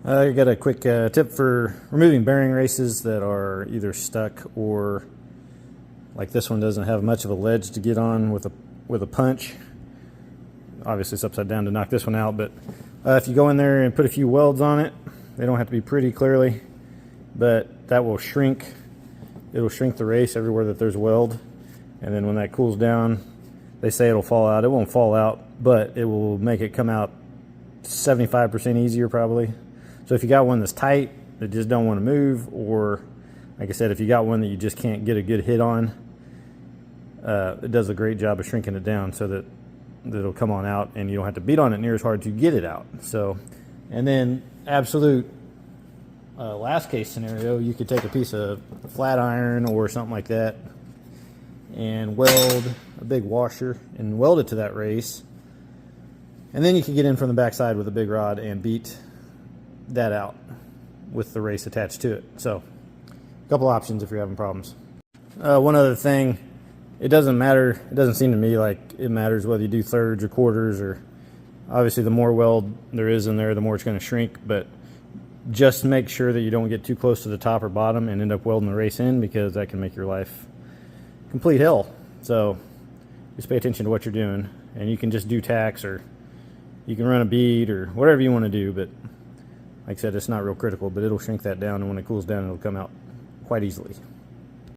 I got a quick tip for removing bearing races that are either stuck or, like this one, doesn't have much of a ledge to get on with a punch. Obviously it's upside down to knock this one out, but if you go in there and put a few welds on it, they don't have to be pretty clearly, but that will shrink. It'll shrink the race everywhere that there's weld, and then when that cools down, they say it'll fall out. It won't fall out, but it will make it come out 75% easier probably. So if you got one that's tight, that just don't want to move, or like I said, if you got one that you just can't get a good hit on, it does a great job of shrinking it down so that it'll come on out and you don't have to beat on it near as hard to get it out. So, and then absolute last case scenario, you could take a piece of flat iron or something like that and weld a big washer and weld it to that race, and then you can get in from the backside with a big rod and beat that out with the race attached to it. So a couple options if you're having problems. One other thing, it doesn't matter, it doesn't seem to me like it matters whether you do thirds or quarters, or obviously the more weld there is in there, the more it's going to shrink, but just make sure that you don't get too close to the top or bottom and end up welding the race in, because that can make your life complete hell. So just pay attention to what you're doing, and you can just do tacks, or you can run a bead, or whatever you want to do, but like I said, it's not real critical, but it'll shrink that down, and when it cools down, it'll come out quite easily.